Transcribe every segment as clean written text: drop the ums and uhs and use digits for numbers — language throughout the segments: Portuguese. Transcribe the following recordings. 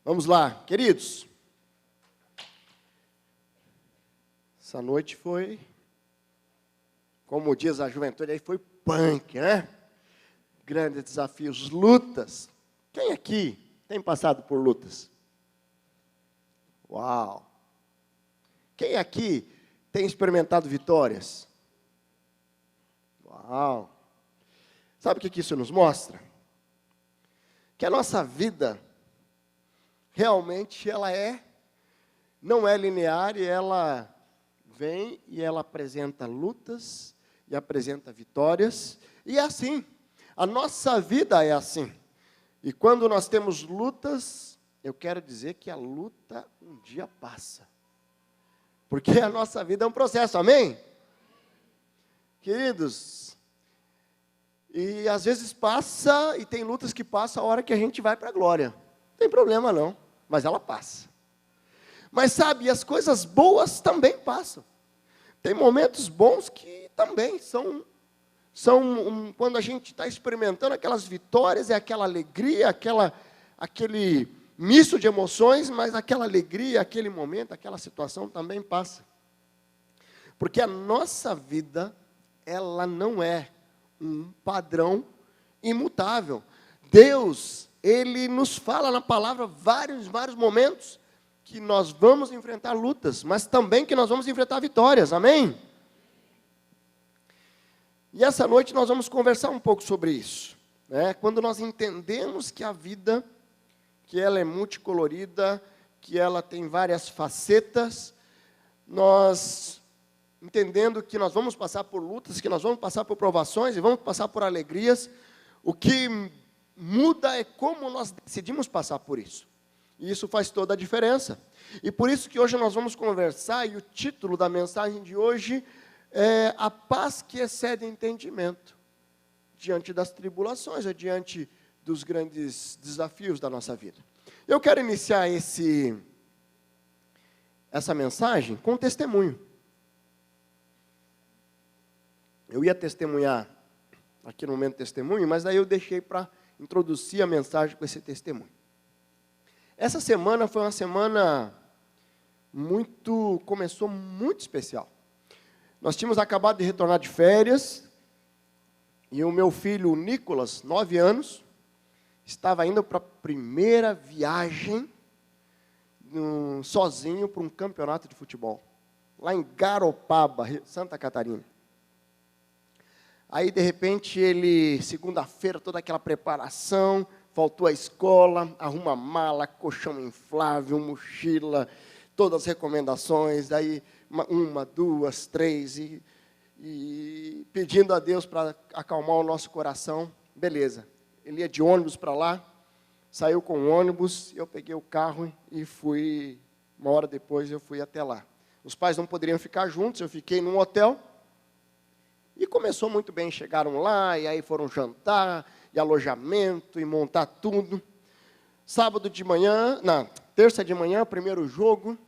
Vamos lá, queridos. Essa noite foi, como diz a juventude, aí foi punk, né? Grandes desafios, lutas. Quem aqui tem passado por lutas? Uau! Quem aqui tem experimentado vitórias? Uau! Sabe o que isso nos mostra? Que a nossa vida realmente não é linear e ela vem e ela apresenta lutas e apresenta vitórias. E é assim, a nossa vida é assim. E quando nós temos lutas, eu quero dizer que a luta um dia passa. Porque a nossa vida é um processo, amém? Queridos, e às vezes passa, e tem lutas que passam a hora que a gente vai para a glória. Não tem problema não, mas ela passa. Mas sabe, as coisas boas também passam. Tem momentos bons que também são quando a gente está experimentando aquelas vitórias, é aquela alegria, aquele misto de emoções, mas aquela alegria, aquele momento, aquela situação também passa. Porque a nossa vida, ela não é um padrão imutável. Deus, Ele nos fala na palavra vários momentos que nós vamos enfrentar lutas, mas também que nós vamos enfrentar vitórias, amém? E essa noite nós vamos conversar um pouco sobre isso, né? Quando nós entendemos que a vida, que ela é multicolorida, que ela tem várias facetas, nós entendendo que nós vamos passar por lutas, que nós vamos passar por provações e vamos passar por alegrias, o que muda é como nós decidimos passar por isso. E isso faz toda a diferença. E por isso que hoje nós vamos conversar, e o título da mensagem de hoje é A Paz que Excede Entendimento, diante das tribulações, ou diante dos grandes desafios da nossa vida. Eu quero iniciar essa mensagem com um testemunho. Eu ia testemunhar aqui no momento testemunho, mas daí eu deixei para introduzir a mensagem com esse testemunho. Essa semana foi uma semana começou muito especial. Nós tínhamos acabado de retornar de férias, e o meu filho, Nicolas, 9 anos, estava indo para a primeira viagem, sozinho, para um campeonato de futebol, lá em Garopaba, Santa Catarina. Aí, de repente, segunda-feira, toda aquela preparação, faltou a escola, arruma mala, colchão inflável, mochila, todas as recomendações, daí 1, 2, 3, e pedindo a Deus para acalmar o nosso coração. Beleza, ele ia de ônibus para lá, saiu com o ônibus, eu peguei o carro e fui, 1 hora depois eu fui até lá. Os pais não poderiam ficar juntos, eu fiquei num hotel, e começou muito bem, chegaram lá, e aí foram jantar, e alojamento, e montar tudo. Terça de manhã, primeiro jogo,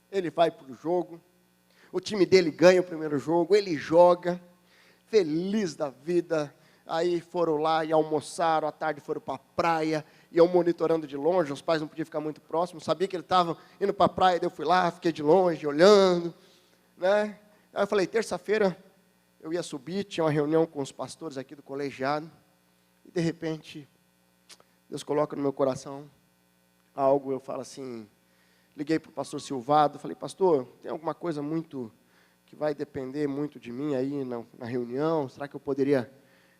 ele vai para o jogo, o time dele ganha o primeiro jogo, ele joga, feliz da vida. Aí foram lá e almoçaram, à tarde foram para a praia, e eu monitorando de longe, os pais não podiam ficar muito próximos, sabia que ele estava indo para a praia, daí eu fui lá, fiquei de longe, olhando, né? Aí eu falei, terça-feira eu ia subir, tinha uma reunião com os pastores aqui do colegiado, e de repente, Deus coloca no meu coração algo, eu falo assim, liguei para o pastor Silvado, falei, pastor, tem alguma coisa que vai depender muito de mim aí na reunião, será que eu poderia?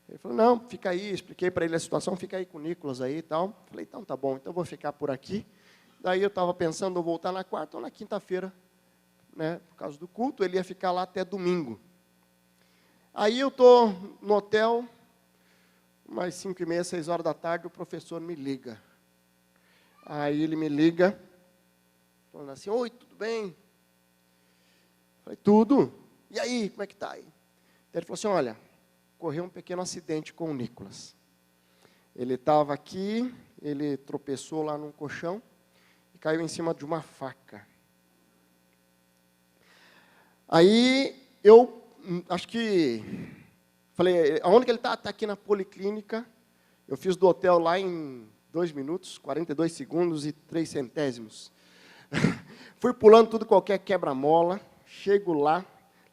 Ele falou, não, fica aí, expliquei para ele a situação, fica aí com o Nicolas aí e tal. Falei, então tá bom, então eu vou ficar por aqui. Daí eu estava pensando em voltar na quarta ou na quinta-feira, né, por causa do culto, ele ia ficar lá até domingo. Aí eu estou no hotel, umas 5h30, 6 horas da tarde, o professor me liga. Aí ele me liga, falando assim, oi, tudo bem? Falei, tudo. E aí, como é que está aí? Ele falou assim, olha, ocorreu um pequeno acidente com o Nicolas. Ele estava aqui, ele tropeçou lá num colchão e caiu em cima de uma faca. Aí eu acho que falei, aonde que ele está? Está aqui na policlínica. Eu fiz do hotel lá em 2 minutos, 42 segundos e 3 centésimos. Fui pulando tudo, qualquer quebra-mola, chego lá,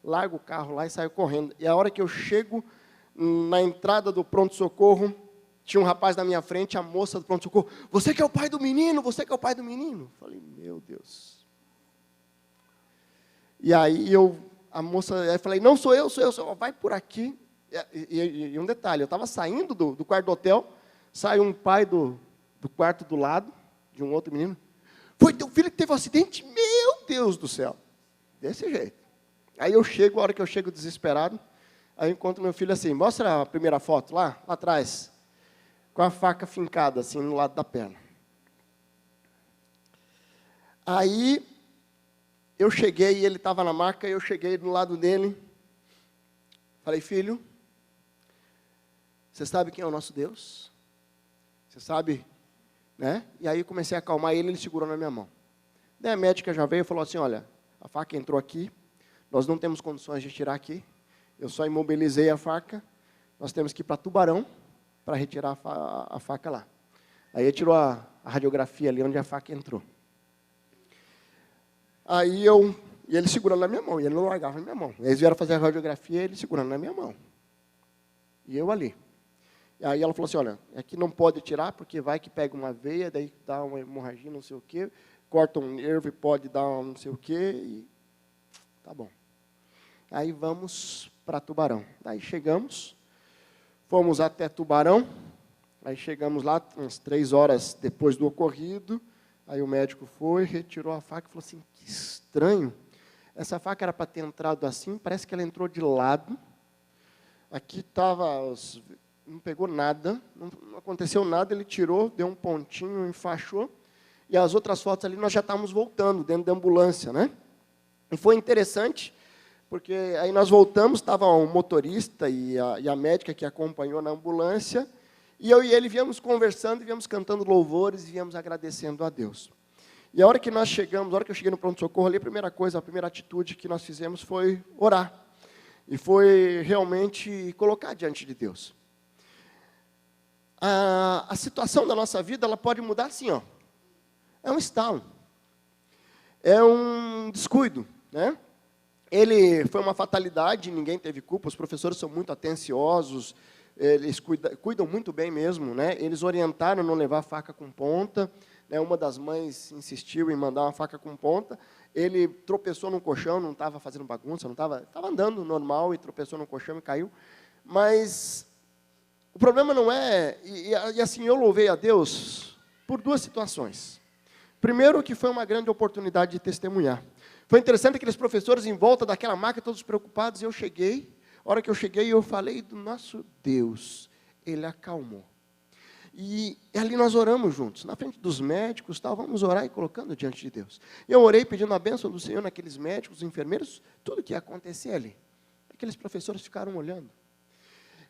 largo o carro lá e saio correndo. E a hora que eu chego na entrada do pronto-socorro, tinha um rapaz na minha frente, a moça do pronto-socorro, você que é o pai do menino, você que é o pai do menino. Falei, meu Deus. E aí a moça, aí falei, não sou eu, vai por aqui. E um detalhe, eu estava saindo do quarto do hotel, saiu um pai do quarto do lado, de um outro menino, foi teu filho que teve um acidente? Meu Deus do céu. Desse jeito. Aí eu chego, a hora que eu chego desesperado, aí eu encontro meu filho assim, mostra a primeira foto lá atrás, com a faca fincada assim no lado da perna. Aí eu cheguei, ele estava na maca, eu cheguei do lado dele, falei, filho, você sabe quem é o nosso Deus? Você sabe, né? E aí comecei a acalmar ele segurou na minha mão. Daí a médica já veio e falou assim, olha, a faca entrou aqui, nós não temos condições de tirar aqui, eu só imobilizei a faca, nós temos que ir para Tubarão para retirar a faca lá. Aí ele tirou a radiografia ali onde a faca entrou. Aí e ele segurando na minha mão, e ele não largava na minha mão. Eles vieram fazer a radiografia, ele segurando na minha mão. E eu ali. E aí ela falou assim, olha, aqui não pode tirar, porque vai que pega uma veia, daí dá uma hemorragia, não sei o quê, corta um nervo e pode dar um não sei o quê, e tá bom. Aí vamos para Tubarão. Daí chegamos, fomos até Tubarão, aí chegamos lá, umas 3 horas depois do ocorrido, aí o médico foi, retirou a faca e falou assim, que estranho, essa faca era para ter entrado assim, parece que ela entrou de lado, aqui estava, não pegou nada, não aconteceu nada, ele tirou, deu um pontinho, enfaixou, e as outras fotos ali nós já estávamos voltando, dentro da ambulância, né? E foi interessante, porque aí nós voltamos, estava um motorista e a médica que acompanhou na ambulância, e eu e ele viemos conversando, viemos cantando louvores e viemos agradecendo a Deus. E a hora que nós chegamos, a hora que eu cheguei no pronto-socorro ali, a primeira atitude que nós fizemos foi orar. E foi realmente colocar diante de Deus. A situação da nossa vida, ela pode mudar assim, ó. É um estalo. É um descuido, né? Ele foi uma fatalidade, ninguém teve culpa, os professores são muito atenciosos, eles cuidam muito bem mesmo, né? Eles orientaram a não levar faca com ponta, né? Uma das mães insistiu em mandar uma faca com ponta, ele tropeçou no colchão, não estava fazendo bagunça, estava andando normal e tropeçou no colchão e caiu, mas o problema não é, e assim, eu louvei a Deus por 2 situações. Primeiro, que foi uma grande oportunidade de testemunhar. Foi interessante aqueles professores em volta daquela maca, todos preocupados, e eu cheguei, a hora que eu cheguei, eu falei do nosso Deus, ele acalmou. E ali nós oramos juntos, na frente dos médicos, vamos orar e colocando diante de Deus. Eu orei pedindo a bênção do Senhor naqueles médicos, enfermeiros, tudo que ia acontecer ali. Aqueles professores ficaram olhando.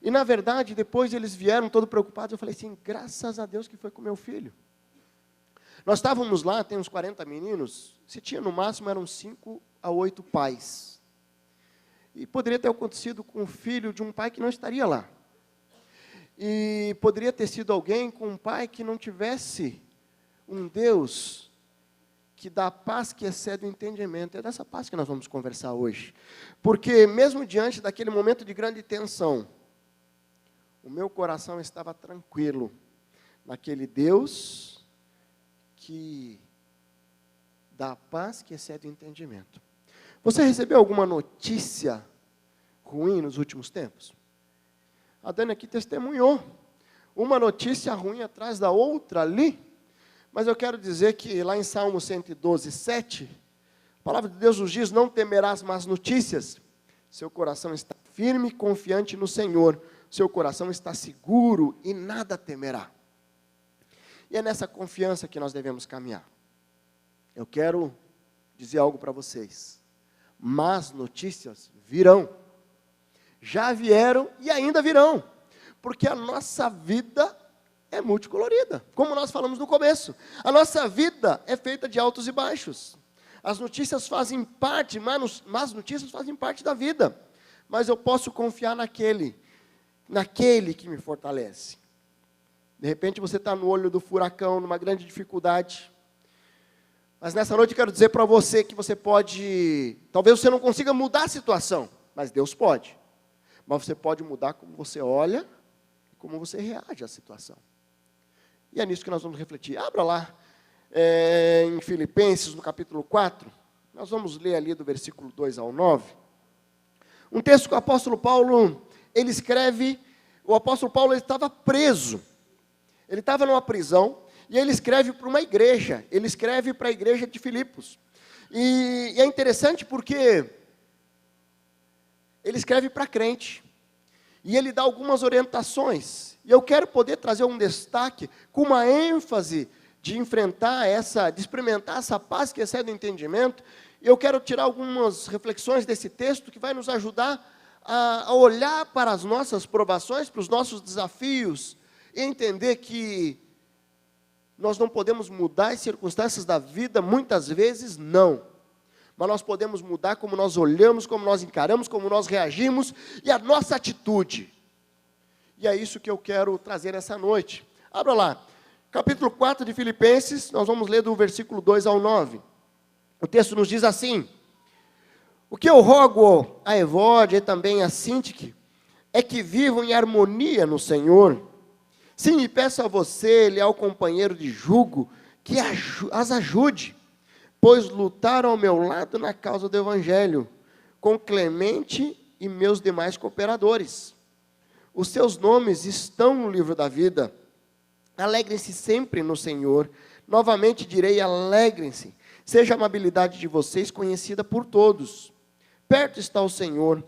E, na verdade, depois eles vieram todos preocupados, eu falei assim, graças a Deus que foi com meu filho. Nós estávamos lá, tem uns 40 meninos, se tinha no máximo eram 5 a 8 pais. E poderia ter acontecido com o filho de um pai que não estaria lá. E poderia ter sido alguém com um pai que não tivesse um Deus que dá paz que excede o entendimento. É dessa paz que nós vamos conversar hoje. Porque mesmo diante daquele momento de grande tensão, o meu coração estava tranquilo naquele Deus que dá paz que excede o entendimento. Você recebeu alguma notícia ruim nos últimos tempos? A Dani aqui testemunhou uma notícia ruim atrás da outra ali, mas eu quero dizer que lá em Salmo 112, 7, a palavra de Deus nos diz, não temerás más notícias, seu coração está firme e confiante no Senhor, seu coração está seguro e nada temerá. E é nessa confiança que nós devemos caminhar. Eu quero dizer algo para vocês, más notícias virão. Já vieram e ainda virão, porque a nossa vida é multicolorida, como nós falamos no começo. A nossa vida é feita de altos e baixos. As notícias fazem parte, más notícias fazem parte da vida, mas eu posso confiar naquele que me fortalece. De repente você está no olho do furacão, numa grande dificuldade. Mas nessa noite eu quero dizer para você que você pode, talvez você não consiga mudar a situação, mas Deus pode. Mas você pode mudar como você olha e como você reage à situação. E é nisso que nós vamos refletir. Abra lá em Filipenses, no capítulo 4. Nós vamos ler ali do versículo 2 ao 9. Um texto que o apóstolo Paulo, ele escreve, o apóstolo Paulo ele estava preso. Ele estava numa prisão. E ele escreve para uma igreja, ele escreve para a igreja de Filipos. E é interessante porque ele escreve para crente. E ele dá algumas orientações. E eu quero poder trazer um destaque com uma ênfase de enfrentar de experimentar essa paz que excede o entendimento. E eu quero tirar algumas reflexões desse texto que vai nos ajudar a olhar para as nossas provações, para os nossos desafios, e entender que nós não podemos mudar as circunstâncias da vida, muitas vezes não. Mas nós podemos mudar como nós olhamos, como nós encaramos, como nós reagimos e a nossa atitude. E é isso que eu quero trazer essa noite. Abra lá, capítulo 4 de Filipenses, nós vamos ler do versículo 2 ao 9. O texto nos diz assim: o que eu rogo a Evódia e também a Sintique é que vivam em harmonia no Senhor. Sim, e peço a você, leal companheiro de jugo, que as ajude, pois lutaram ao meu lado na causa do Evangelho, com Clemente e meus demais cooperadores. Os seus nomes estão no livro da vida. Alegrem-se sempre no Senhor. Novamente direi, alegrem-se. Seja a amabilidade de vocês conhecida por todos. Perto está o Senhor.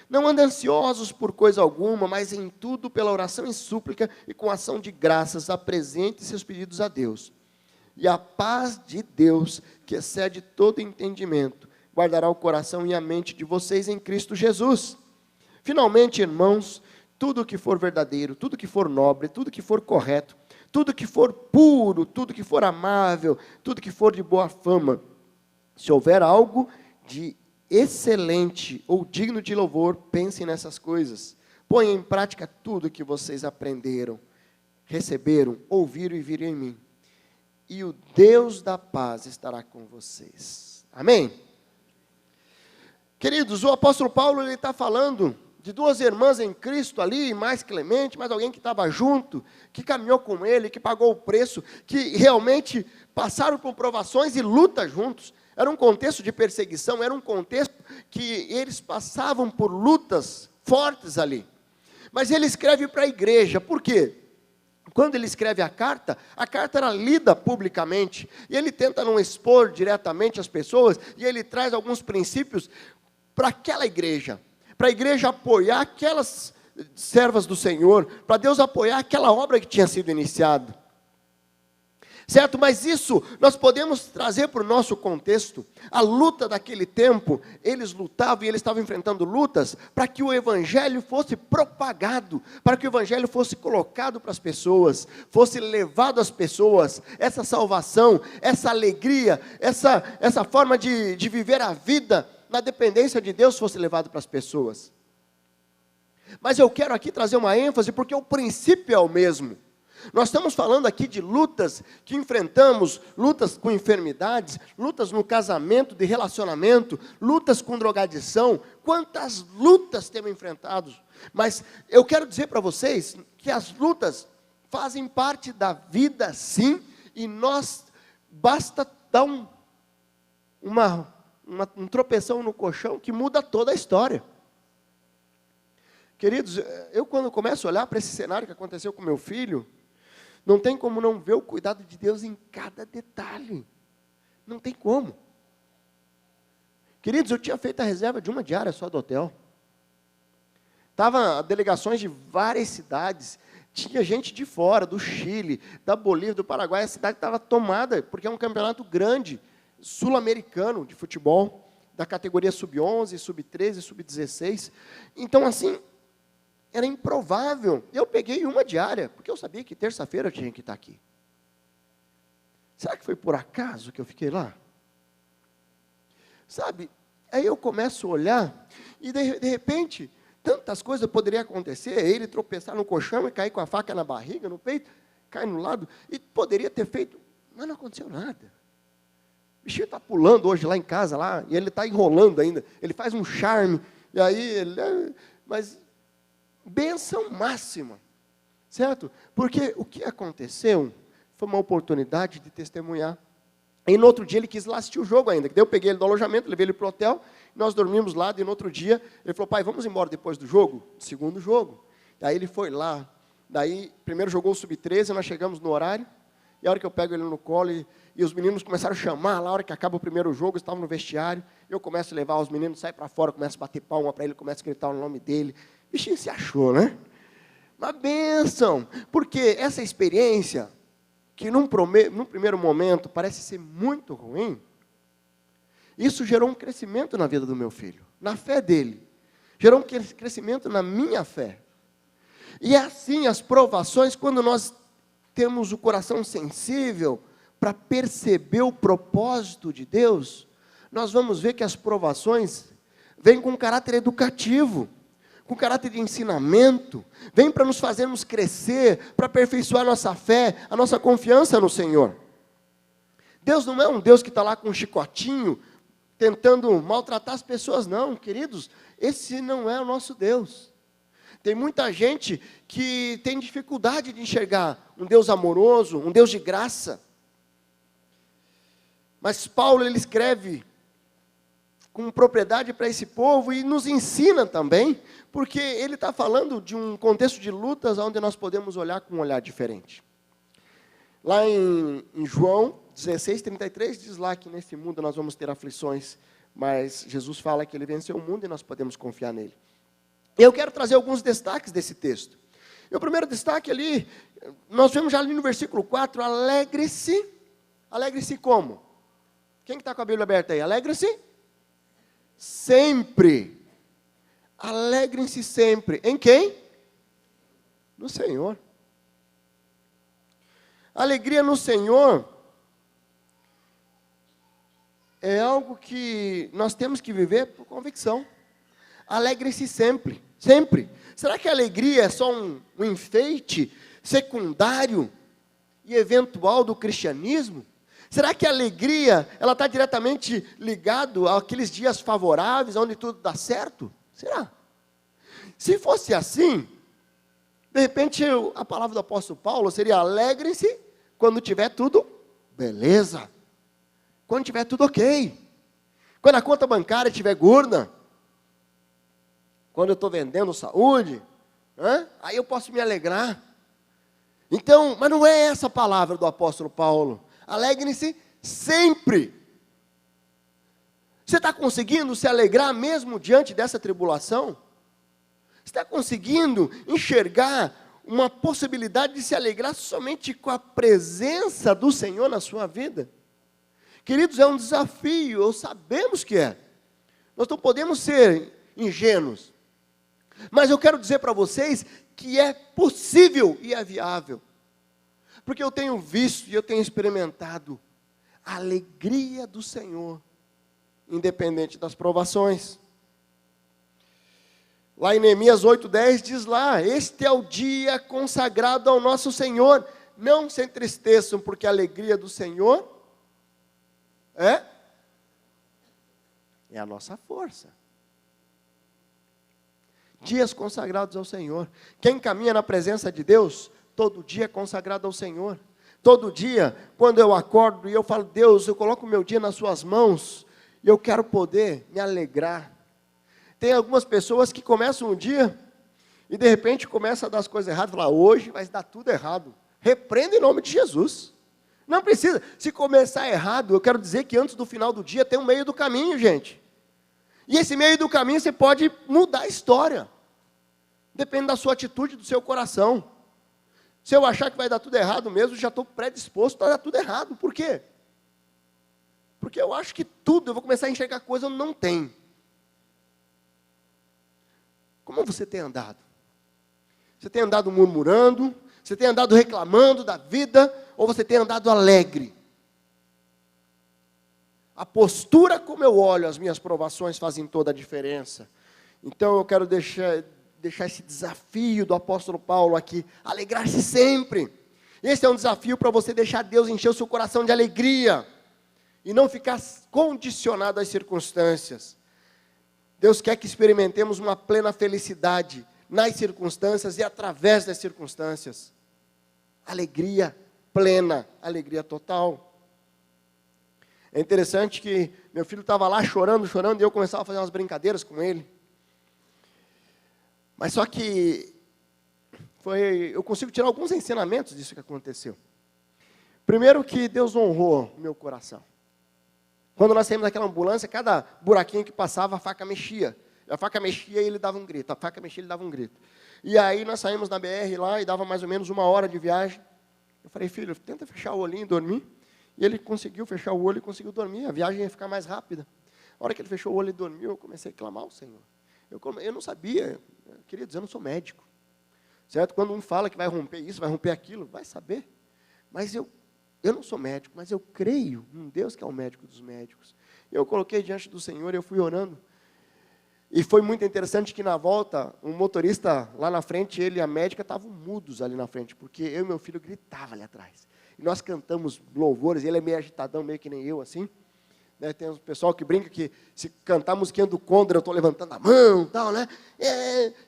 Não andem ansiosos por coisa alguma, mas em tudo, pela oração e súplica e com ação de graças, apresente seus pedidos a Deus. E a paz de Deus, que excede todo entendimento, guardará o coração e a mente de vocês em Cristo Jesus. Finalmente, irmãos, tudo que for verdadeiro, tudo que for nobre, tudo que for correto, tudo que for puro, tudo que for amável, tudo que for de boa fama, se houver algo de excelente ou digno de louvor, pensem nessas coisas. Ponham em prática tudo que vocês aprenderam, receberam, ouviram e viram em mim. E o Deus da paz estará com vocês. Amém? Queridos, o apóstolo Paulo ele está falando de duas irmãs em Cristo ali, mais Clemente, mais alguém que estava junto, que caminhou com ele, que pagou o preço, que realmente passaram por provações e lutas juntos. Era um contexto de perseguição, era um contexto que eles passavam por lutas fortes ali. Mas ele escreve para a igreja, por quê? Quando ele escreve a carta era lida publicamente, e ele tenta não expor diretamente as pessoas, e ele traz alguns princípios para aquela igreja, para a igreja apoiar aquelas servas do Senhor, para Deus apoiar aquela obra que tinha sido iniciada. Certo? Mas isso nós podemos trazer para o nosso contexto. A luta daquele tempo, eles lutavam e eles estavam enfrentando lutas para que o Evangelho fosse propagado, para que o Evangelho fosse colocado para as pessoas, fosse levado às pessoas, essa salvação, essa alegria, essa forma de viver a vida na dependência de Deus fosse levado para as pessoas. Mas eu quero aqui trazer uma ênfase, porque o princípio é o mesmo. Nós estamos falando aqui de lutas que enfrentamos, lutas com enfermidades, lutas no casamento, de relacionamento, lutas com drogadição. Quantas lutas temos enfrentado? Mas eu quero dizer para vocês que as lutas fazem parte da vida, sim, e nós, basta dar um tropeção no colchão que muda toda a história. Queridos, eu quando começo a olhar para esse cenário que aconteceu com meu filho, não tem como não ver o cuidado de Deus em cada detalhe. Não tem como. Queridos, eu tinha feito a reserva de uma diária só do hotel. Tava delegações de várias cidades. Tinha gente de fora, do Chile, da Bolívia, do Paraguai. A cidade estava tomada, porque é um campeonato grande, sul-americano de futebol, da categoria sub-11, sub-13, sub-16. Então, assim, era improvável. Eu peguei uma diária, porque eu sabia que terça-feira eu tinha que estar aqui. Será que foi por acaso que eu fiquei lá? Sabe, aí eu começo a olhar, e de repente, tantas coisas poderiam acontecer, ele tropeçar no colchão e cair com a faca na barriga, no peito. cai no lado, e poderia ter feito, mas não aconteceu nada. O bichinho está pulando hoje lá em casa, lá, e ele está enrolando ainda, ele faz um charme, e aí, mas bênção máxima, certo? Porque o que aconteceu foi uma oportunidade de testemunhar. E no outro dia ele quis lá assistir o jogo ainda, que daí eu peguei ele do alojamento, levei ele para o hotel, nós dormimos lá, e no outro dia ele falou, pai, vamos embora depois do jogo? Segundo jogo. Aí ele foi lá, daí primeiro jogou o sub-13, nós chegamos no horário, e a hora que eu pego ele no colo, e os meninos começaram a chamar, lá a hora que acaba o primeiro jogo, estavam no vestiário, eu começo a levar os meninos, sai para fora, começo a bater palma para ele, começo a gritar o nome dele, o bichinho se achou, né? Uma bênção, porque essa experiência, que num primeiro momento parece ser muito ruim, isso gerou um crescimento na vida do meu filho, na fé dele, gerou um crescimento na minha fé. E assim as provações, quando nós temos o coração sensível para perceber o propósito de Deus, nós vamos ver que as provações vêm com caráter educativo, com caráter de ensinamento, vêm para nos fazermos crescer, para aperfeiçoar a nossa fé, a nossa confiança no Senhor. Deus não é um Deus que está lá com um chicotinho, tentando maltratar as pessoas, não, queridos, esse não é o nosso Deus. Tem muita gente que tem dificuldade de enxergar um Deus amoroso, um Deus de graça. Mas Paulo, ele escreve com propriedade para esse povo e nos ensina também, porque ele está falando de um contexto de lutas onde nós podemos olhar com um olhar diferente. Lá em João 16:33 diz lá que nesse mundo nós vamos ter aflições, mas Jesus fala que ele venceu o mundo e nós podemos confiar nele. Eu quero trazer alguns destaques desse texto. E o primeiro destaque ali, nós vemos já ali no versículo 4, alegre-se. Alegre-se como? Quem que está com a Bíblia aberta aí? Alegre-se sempre. Alegrem-se sempre. Em quem? No Senhor. Alegria no Senhor é algo que nós temos que viver por convicção. Alegre-se sempre, sempre. Será que a alegria é só um enfeite secundário e eventual do cristianismo? Será que a alegria, ela está diretamente ligado àqueles dias favoráveis, onde tudo dá certo? Será? Se fosse assim, de repente a palavra do apóstolo Paulo seria: alegre-se quando tiver tudo beleza, quando tiver tudo ok, quando a conta bancária estiver gorda, quando eu estou vendendo saúde, aí eu posso me alegrar. Então, mas não é essa a palavra do apóstolo Paulo. Alegre-se sempre. Você está conseguindo se alegrar mesmo diante dessa tribulação? Você está conseguindo enxergar uma possibilidade de se alegrar somente com a presença do Senhor na sua vida? Queridos, é um desafio, sabemos que é. Nós não podemos ser ingênuos. Mas eu quero dizer para vocês que é possível e é viável. Porque eu tenho visto e eu tenho experimentado a alegria do Senhor, independente das provações. Lá em Neemias 8:10 diz lá: este é o dia consagrado ao nosso Senhor, não se entristeçam, porque a alegria do Senhor é a nossa força. Dias consagrados ao Senhor. Quem caminha na presença de Deus, todo dia é consagrado ao Senhor. Todo dia, quando eu acordo e eu falo: Deus, eu coloco o meu dia nas suas mãos, e eu quero poder me alegrar. Tem algumas pessoas que começam um dia, e de repente começa a dar as coisas erradas, fala: hoje vai dar tudo errado. Repreenda em nome de Jesus. Não precisa. Se começar errado, eu quero dizer que antes do final do dia tem um meio do caminho, gente. E esse meio do caminho você pode mudar a história. Depende da sua atitude, do seu coração. Se eu achar que vai dar tudo errado mesmo, já estou predisposto a dar tudo errado. Por quê? Porque eu acho que tudo, eu vou começar a enxergar coisa onde não tem. Como você tem andado? Você tem andado murmurando? Você tem andado reclamando da vida? Ou você tem andado alegre? A postura como eu olho as minhas provações fazem toda a diferença. Então eu quero deixar esse desafio do apóstolo Paulo aqui: alegrar-se sempre. Esse é um desafio para você deixar Deus encher o seu coração de alegria e não ficar condicionado às circunstâncias. Deus quer que experimentemos uma plena felicidade nas circunstâncias e através das circunstâncias. Alegria plena, alegria total. É interessante que meu filho estava lá chorando, e eu começava a fazer umas brincadeiras com ele. Mas só que eu consigo tirar alguns ensinamentos disso que aconteceu. Primeiro que Deus honrou meu coração. Quando nós saímos daquela ambulância, cada buraquinho que passava, a faca mexia. A faca mexia e ele dava um grito. A faca mexia e ele dava um grito. E aí nós saímos na BR lá e dava mais ou menos 1 hora de viagem. Eu falei, filho, tenta fechar o olhinho e dormir. E ele conseguiu fechar o olho e conseguiu dormir. A viagem ia ficar mais rápida. A hora que ele fechou o olho e dormiu, eu comecei a clamar ao Senhor. Eu não sabia, queridos, eu não sou médico. Certo? Quando um fala que vai romper isso, vai romper aquilo, vai saber. Mas eu não sou médico, mas eu creio em Deus que é o médico dos médicos. Eu coloquei diante do Senhor e eu fui orando. E foi muito interessante que na volta, um motorista lá na frente, ele e a médica estavam mudos ali na frente, porque eu e meu filho gritava ali atrás. E nós cantamos louvores, ele é meio agitadão, meio que nem eu, assim. Né, tem um pessoal que brinca que se cantar a musiquinha do Condor, eu estou levantando a mão e tal, né?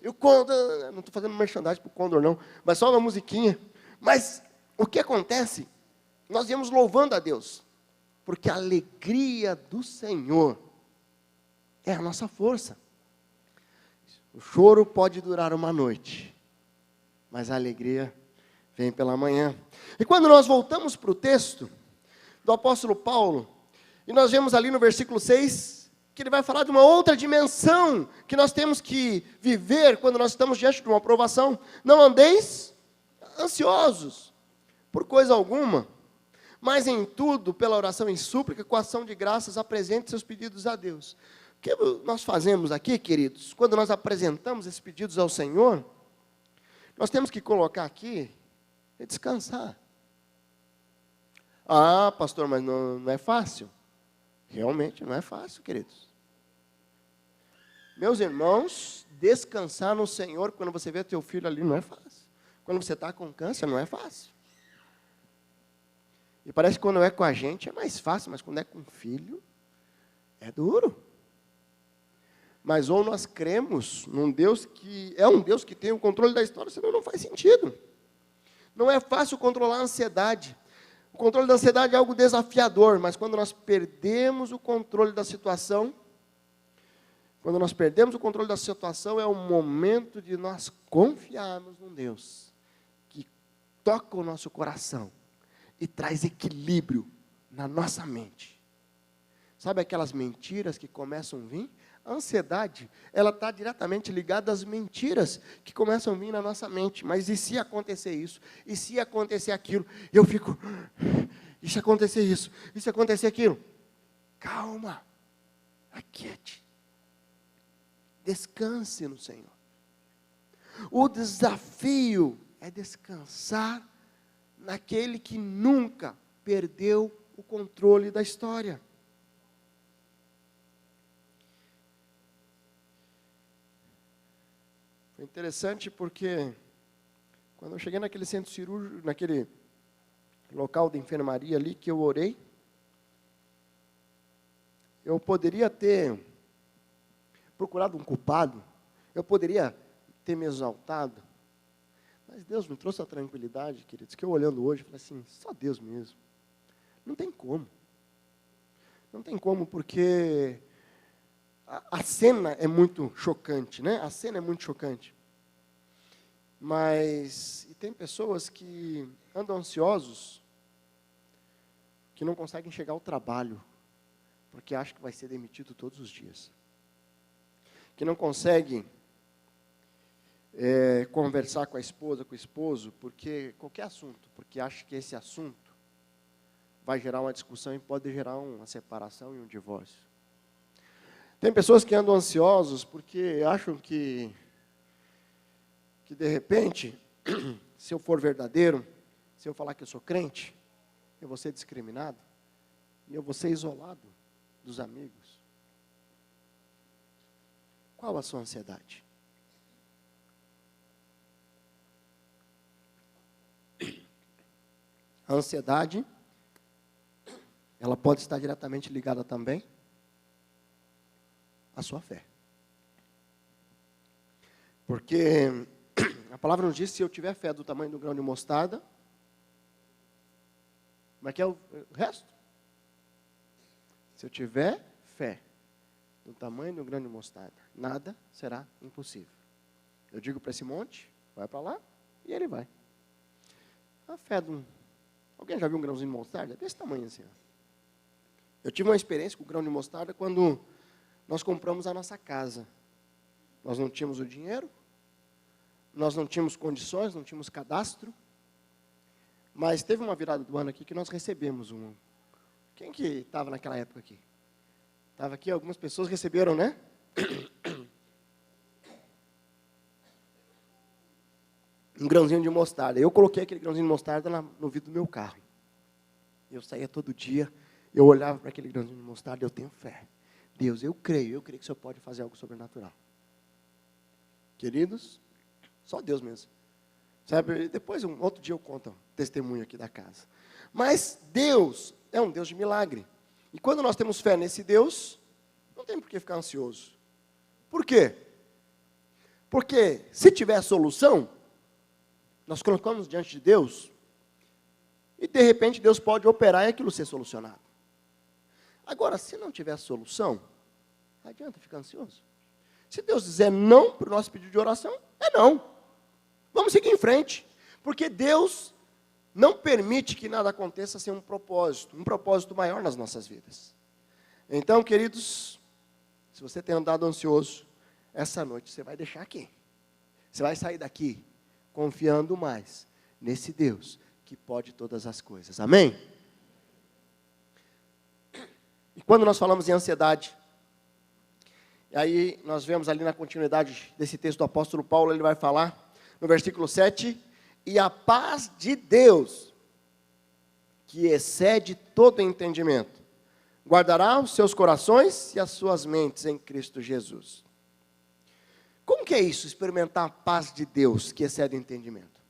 E o Condor, não estou fazendo merchandising para o Condor, não, mas só uma musiquinha. Mas o que acontece? Nós íamos louvando a Deus, porque a alegria do Senhor é a nossa força. O choro pode durar uma noite, mas a alegria vem pela manhã. E quando nós voltamos para o texto do apóstolo Paulo, e nós vemos ali no versículo 6, que ele vai falar de uma outra dimensão que nós temos que viver quando nós estamos diante de uma provação. Não andeis ansiosos por coisa alguma, mas em tudo, pela oração e súplica, com ação de graças, apresente seus pedidos a Deus. O que nós fazemos aqui, queridos, quando nós apresentamos esses pedidos ao Senhor, nós temos que colocar aqui e descansar. Ah, pastor, mas não é fácil. Realmente não é fácil, queridos. Meus irmãos, descansar no Senhor, quando você vê teu filho ali, não é fácil. Quando você está com câncer, não é fácil. E parece que quando é com a gente é mais fácil, mas quando é com o filho, é duro. Mas ou nós cremos num Deus que é um Deus que tem o controle da história, senão não faz sentido. Não é fácil controlar a ansiedade. O controle da ansiedade é algo desafiador, mas quando nós perdemos o controle da situação, é o momento de nós confiarmos num Deus que toca o nosso coração e traz equilíbrio na nossa mente. Sabe aquelas mentiras que começam a vir? A ansiedade, ela está diretamente ligada às mentiras que começam a vir na nossa mente. Mas e se acontecer isso? E se acontecer aquilo? Eu fico, e se acontecer isso? E se acontecer aquilo? Calma, aquiete. Descanse no Senhor. O desafio é descansar naquele que nunca perdeu o controle da história. Foi interessante porque quando eu cheguei naquele centro cirúrgico, naquele local de enfermaria ali que eu orei, eu poderia ter procurado um culpado, eu poderia ter me exaltado, mas Deus me trouxe a tranquilidade, queridos, que eu olhando hoje, falei assim, só Deus mesmo. Não tem como. Não tem como, porque a cena é muito chocante, né? A cena é muito chocante. Mas, e tem pessoas que andam ansiosos, que não conseguem chegar ao trabalho, porque acham que vai ser demitido todos os dias. Que não conseguem conversar com a esposa, com o esposo, porque qualquer assunto, porque acha que esse assunto vai gerar uma discussão e pode gerar uma separação e um divórcio. Tem pessoas que andam ansiosos porque acham que de repente, se eu for verdadeiro, se eu falar que eu sou crente, eu vou ser discriminado e eu vou ser isolado dos amigos. Qual a sua ansiedade? A ansiedade, ela pode estar diretamente ligada também à sua fé. Porque a palavra nos diz, se eu tiver fé do tamanho do grão de mostarda, como é que é o resto? Se eu tiver fé do tamanho do grão de mostarda, nada será impossível. Eu digo para esse monte, vai para lá, e ele vai. A fé de um... Alguém já viu um grãozinho de mostarda? Desse tamanho assim. Ó. Eu tive uma experiência com o grão de mostarda quando nós compramos a nossa casa. Nós não tínhamos o dinheiro, nós não tínhamos condições, não tínhamos cadastro, mas teve uma virada do ano aqui que nós recebemos um... Quem que estava naquela época aqui? Estava aqui, algumas pessoas receberam, né? Um grãozinho de mostarda. Eu coloquei aquele grãozinho de mostarda no vidro do meu carro. Eu saía todo dia, eu olhava para aquele grãozinho de mostarda, eu tenho fé. Deus, eu creio que o Senhor pode fazer algo sobrenatural. Queridos, só Deus mesmo. Sabe, depois, um outro dia eu conto um testemunho aqui da casa. Mas Deus é um Deus de milagre. E quando nós temos fé nesse Deus, não tem por que ficar ansioso. Por quê? Porque se tiver solução, nós colocamos diante de Deus, e de repente Deus pode operar e aquilo ser solucionado. Agora, se não tiver solução, não adianta ficar ansioso. Se Deus dizer não para o nosso pedido de oração, é não. Vamos seguir em frente. Porque Deus não permite que nada aconteça sem um propósito maior nas nossas vidas. Então, queridos, se você tem andado ansioso, essa noite você vai deixar aqui. Você vai sair daqui confiando mais nesse Deus que pode todas as coisas. Amém? E quando nós falamos em ansiedade, aí nós vemos ali na continuidade desse texto do apóstolo Paulo, ele vai falar no versículo 7, e a paz de Deus, que excede todo entendimento, guardará os seus corações e as suas mentes em Cristo Jesus. Como que é isso, experimentar a paz de Deus, que excede o entendimento?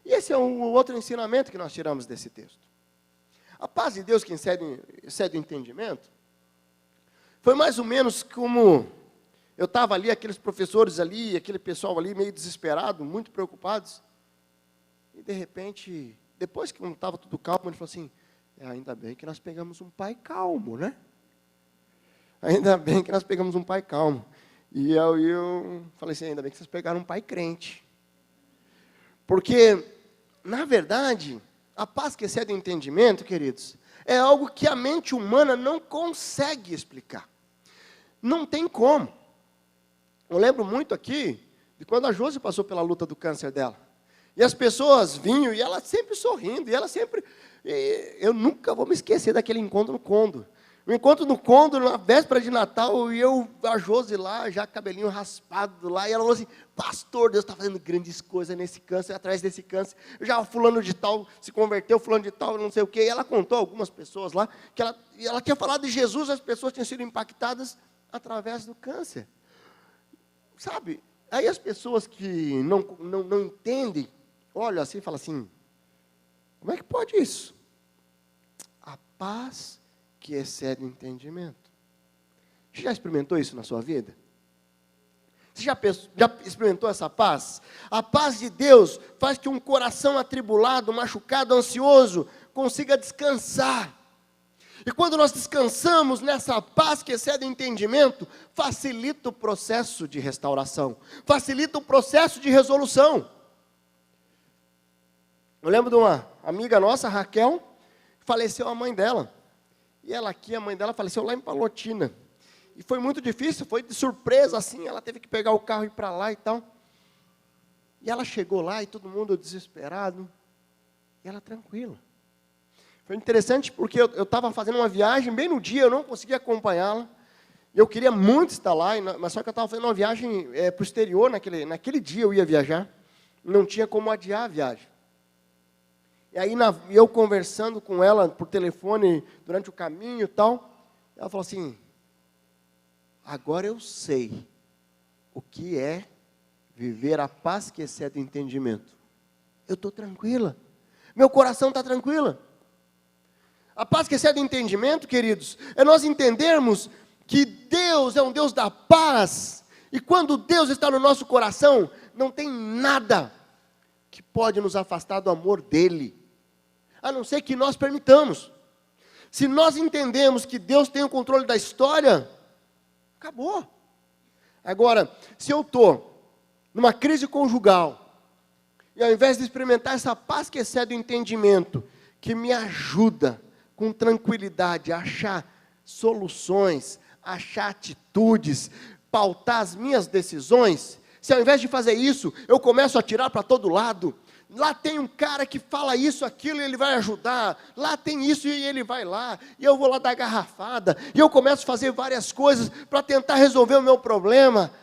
E esse é um outro ensinamento que nós tiramos desse texto. A paz de Deus que excede o entendimento, foi mais ou menos como... Eu estava ali, aqueles professores ali, aquele pessoal ali meio desesperado, muito preocupados. E de repente, depois que não estava tudo calmo, ele falou assim, ainda bem que nós pegamos um pai calmo, né? Ainda bem que nós pegamos um pai calmo. E eu falei assim, ainda bem que vocês pegaram um pai crente. Porque, na verdade, a paz que excede o entendimento, queridos, é algo que a mente humana não consegue explicar. Não tem como. Eu lembro muito aqui de quando a Josi passou pela luta do câncer dela. E as pessoas vinham e ela sempre sorrindo. E ela sempre... eu nunca vou me esquecer daquele encontro no Condo. O encontro no Condo, na véspera de Natal, e a Josi lá, já cabelinho raspado lá. E ela falou assim, pastor, Deus está fazendo grandes coisas nesse câncer, através desse câncer. Já fulano de tal se converteu, fulano de tal, não sei o quê. E ela contou a algumas pessoas lá, que ela tinha falado de Jesus, as pessoas tinham sido impactadas através do câncer. Sabe, aí as pessoas que não entendem, olham assim e falam assim, como é que pode isso? A paz que excede o entendimento. Você já experimentou isso na sua vida? Você já experimentou essa paz? A paz de Deus faz que um coração atribulado, machucado, ansioso, consiga descansar. E quando nós descansamos nessa paz que excede o entendimento, facilita o processo de restauração, facilita o processo de resolução. Eu lembro de uma amiga nossa, Raquel, faleceu a mãe dela. E ela aqui, a mãe dela faleceu lá em Palotina. E foi muito difícil, foi de surpresa assim, ela teve que pegar o carro e ir para lá e tal. E ela chegou lá e todo mundo desesperado, e ela tranquila. Foi interessante porque eu estava fazendo uma viagem, bem no dia, eu não conseguia acompanhá-la. Eu queria muito estar lá, mas só que eu estava fazendo uma viagem para o exterior, naquele dia eu ia viajar. Não tinha como adiar a viagem. E aí eu conversando com ela por telefone durante o caminho e tal, ela falou assim, agora eu sei o que é viver a paz que excede o entendimento. Eu estou tranquila, meu coração está tranquilo. A paz que excede o entendimento, queridos, é nós entendermos que Deus é um Deus da paz, e quando Deus está no nosso coração, não tem nada que pode nos afastar do amor dEle, a não ser que nós permitamos. Se nós entendemos que Deus tem o controle da história, acabou. Agora, se eu estou numa crise conjugal, e ao invés de experimentar essa paz que excede o entendimento, que me ajuda com tranquilidade a achar soluções, achar atitudes, pautar as minhas decisões, se ao invés de fazer isso, eu começo a atirar para todo lado, lá tem um cara que fala isso, aquilo, e ele vai ajudar, lá tem isso, e ele vai lá, e eu vou lá dar garrafada, e eu começo a fazer várias coisas para tentar resolver o meu problema,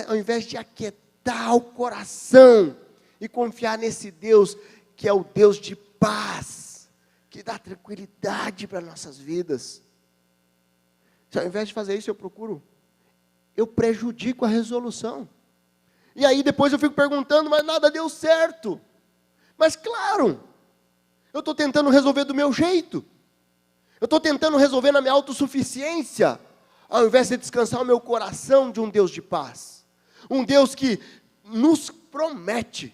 ao invés de aquietar o coração, e confiar nesse Deus, que é o Deus de paz, que dá tranquilidade para nossas vidas. Se ao invés de fazer isso, eu prejudico a resolução. E aí depois eu fico perguntando, mas nada deu certo. Mas claro, eu estou tentando resolver do meu jeito. Eu estou tentando resolver na minha autossuficiência, ao invés de descansar o meu coração de um Deus de paz. Um Deus que nos promete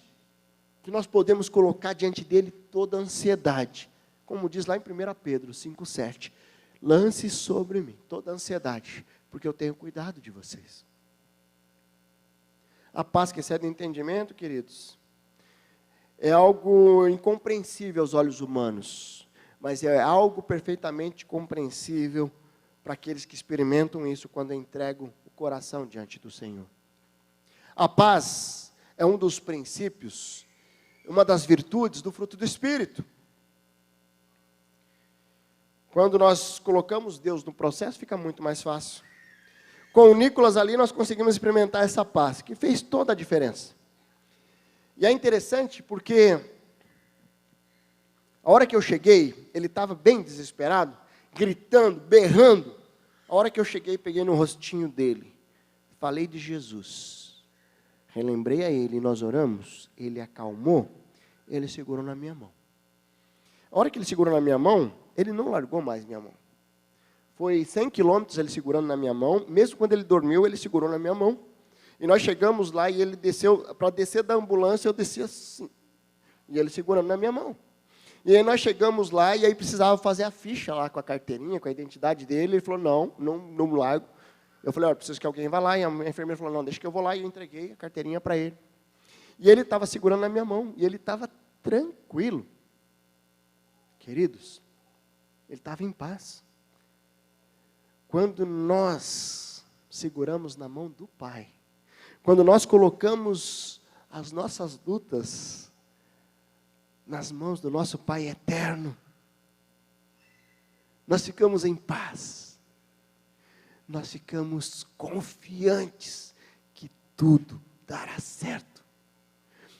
que nós podemos colocar diante dele toda a ansiedade. Como diz lá em 1 Pedro 5,7. Lance sobre mim toda a ansiedade, porque eu tenho cuidado de vocês. A paz que excede o entendimento, queridos, é algo incompreensível aos olhos humanos, mas é algo perfeitamente compreensível para aqueles que experimentam isso quando entregam o coração diante do Senhor. A paz é um dos princípios, uma das virtudes do fruto do Espírito. Quando nós colocamos Deus no processo, fica muito mais fácil. Com o Nicolas ali, nós conseguimos experimentar essa paz, que fez toda a diferença. E é interessante porque, a hora que eu cheguei, ele estava bem desesperado, gritando, berrando. A hora que eu cheguei, peguei no rostinho dele, falei de Jesus, relembrei a ele, nós oramos, ele acalmou, ele segurou na minha mão. A hora que ele segurou na minha mão, ele não largou mais minha mão. Foi 100 quilômetros ele segurando na minha mão, mesmo quando ele dormiu, ele segurou na minha mão. E nós chegamos lá e ele desceu, para descer da ambulância, eu desci assim. E ele segurando na minha mão. E aí nós chegamos lá e aí precisava fazer a ficha lá com a carteirinha, com a identidade dele. Ele falou, não largo. Eu falei, preciso que alguém vá lá. E a enfermeira falou, não, deixa que eu vou lá. E eu entreguei a carteirinha para ele. E ele estava segurando na minha mão. E ele estava tranquilo. Queridos, ele estava em paz. Quando nós seguramos na mão do Pai, quando nós colocamos as nossas lutas nas mãos do nosso Pai eterno, nós ficamos em paz, nós ficamos confiantes que tudo dará certo,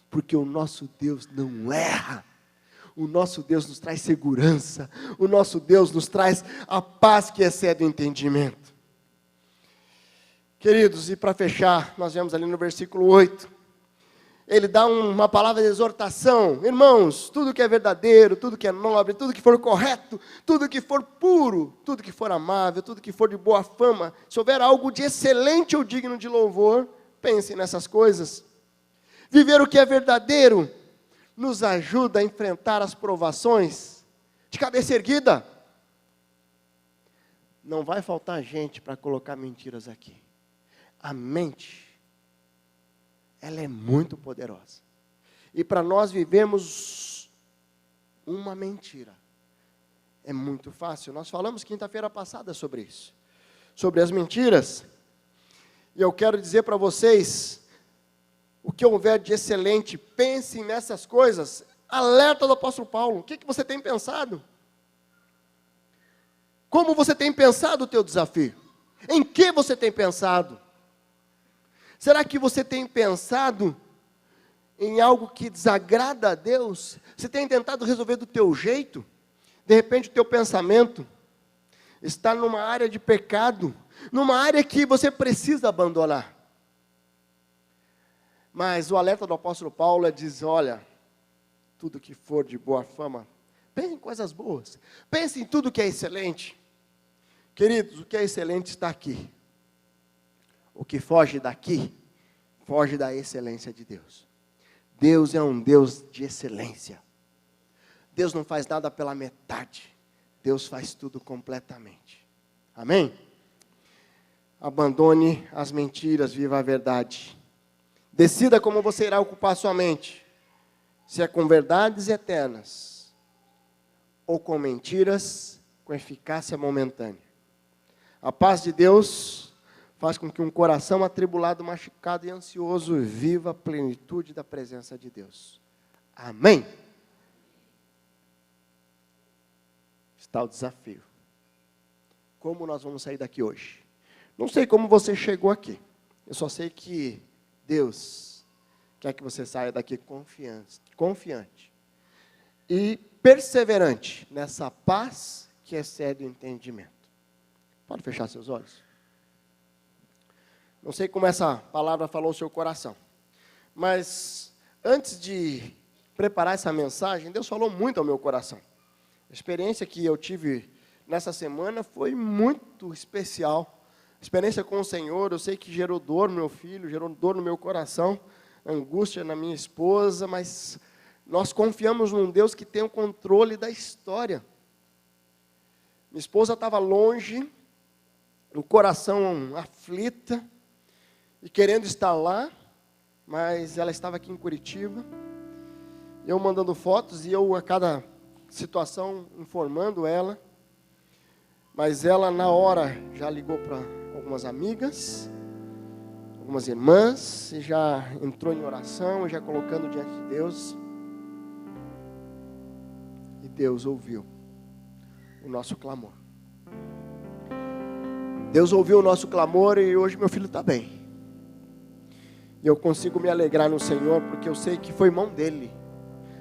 porque o nosso Deus não erra. O nosso Deus nos traz segurança. O nosso Deus nos traz a paz que excede o entendimento. Queridos, e para fechar, nós vemos ali no versículo 8. Ele dá uma palavra de exortação. Irmãos, tudo que é verdadeiro, tudo que é nobre, tudo que for correto, tudo que for puro, tudo que for amável, tudo que for de boa fama, se houver algo de excelente ou digno de louvor, pensem nessas coisas. Viver o que é verdadeiro nos ajuda a enfrentar as provações de cabeça erguida. Não vai faltar gente para colocar mentiras aqui. A mente, ela é muito poderosa. E para nós vivermos uma mentira, é muito fácil. Nós falamos quinta-feira passada sobre isso, sobre as mentiras. E eu quero dizer para vocês, o que houver de excelente, pensem nessas coisas. Alerta do apóstolo Paulo. O que você tem pensado? Como você tem pensado o teu desafio? Em que você tem pensado? Será que você tem pensado em algo que desagrada a Deus? Você tem tentado resolver do teu jeito? De repente o teu pensamento está numa área de pecado, numa área que você precisa abandonar. Mas o alerta do apóstolo Paulo diz, olha, tudo que for de boa fama, pense em coisas boas, pense em tudo que é excelente. Queridos, o que é excelente está aqui. O que foge daqui, foge da excelência de Deus. Deus é um Deus de excelência. Deus não faz nada pela metade. Deus faz tudo completamente. Amém? Abandone as mentiras, viva a verdade. Decida como você irá ocupar sua mente. Se é com verdades eternas ou com mentiras com eficácia momentânea. A paz de Deus faz com que um coração atribulado, machucado e ansioso viva a plenitude da presença de Deus. Amém? Está o desafio. Como nós vamos sair daqui hoje? Não sei como você chegou aqui. Eu só sei que Deus quer que você saia daqui confiante e perseverante nessa paz que excede o entendimento. Pode fechar seus olhos? Não sei como essa palavra falou ao seu coração, mas antes de preparar essa mensagem, Deus falou muito ao meu coração. A experiência que eu tive nessa semana foi muito especial. A experiência com o Senhor, eu sei que gerou dor no meu filho, gerou dor no meu coração, angústia na minha esposa, mas nós confiamos num Deus que tem o controle da história. Minha esposa estava longe, o coração aflita e querendo estar lá, mas ela estava aqui em Curitiba. Eu mandando fotos e eu a cada situação informando ela. Mas ela na hora já ligou para algumas amigas, algumas irmãs, e já entrou em oração, já colocando diante de Deus. E Deus ouviu o nosso clamor. Deus ouviu o nosso clamor e hoje meu filho está bem. E eu consigo me alegrar no Senhor, porque eu sei que foi mão dele.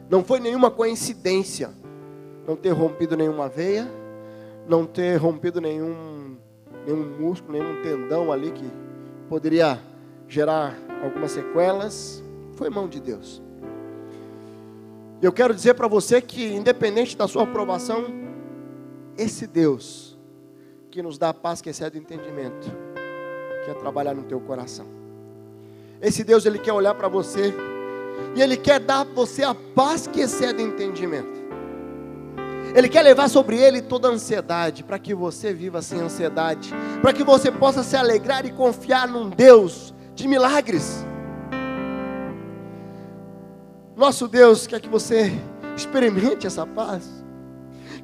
Não foi nenhuma coincidência não ter rompido nenhuma veia, não ter rompido nenhum músculo, nenhum tendão ali que poderia gerar algumas sequelas. Foi mão de Deus. E eu quero dizer para você que, independente da sua aprovação, esse Deus que nos dá a paz que excede o entendimento, quer trabalhar no teu coração. Esse Deus, Ele quer olhar para você e Ele quer dar a você a paz que excede o entendimento. Ele quer levar sobre Ele toda a ansiedade, para que você viva sem ansiedade, para que você possa se alegrar e confiar num Deus de milagres. Nosso Deus quer que você experimente essa paz,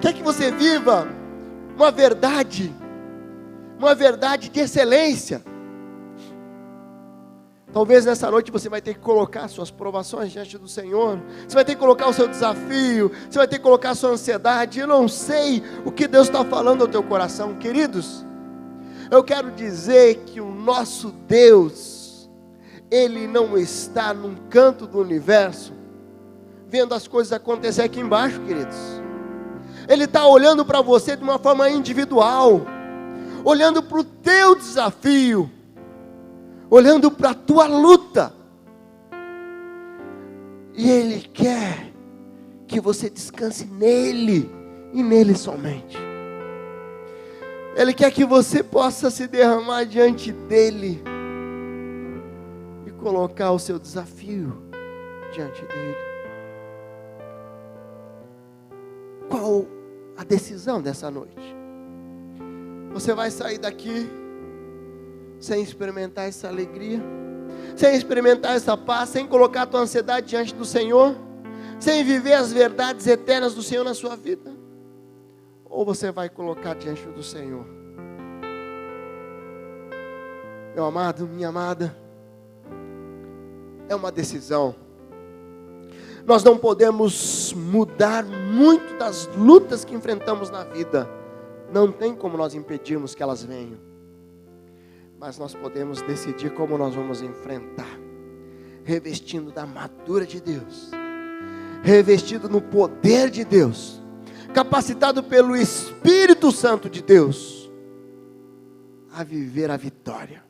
quer que você viva uma verdade de excelência. Talvez nessa noite você vai ter que colocar suas provações diante do Senhor. Você vai ter que colocar o seu desafio. Você vai ter que colocar a sua ansiedade. Eu não sei o que Deus está falando ao teu coração. Queridos, eu quero dizer que o nosso Deus, Ele não está num canto do universo, vendo as coisas acontecer aqui embaixo, queridos. Ele está olhando para você de uma forma individual, olhando para o teu desafio, olhando para a tua luta. E Ele quer que você descanse nele e nele somente. Ele quer que você possa se derramar diante dele e colocar o seu desafio diante dele. Qual a decisão dessa noite? Você vai sair daqui sem experimentar essa alegria, sem experimentar essa paz, sem colocar a tua ansiedade diante do Senhor, sem viver as verdades eternas do Senhor na sua vida? Ou você vai colocar diante do Senhor? Meu amado, minha amada, é uma decisão. Nós não podemos mudar muito das lutas que enfrentamos na vida. Não tem como nós impedirmos que elas venham. Mas nós podemos decidir como nós vamos enfrentar, revestindo da armadura de Deus, revestido no poder de Deus, capacitado pelo Espírito Santo de Deus, a viver a vitória.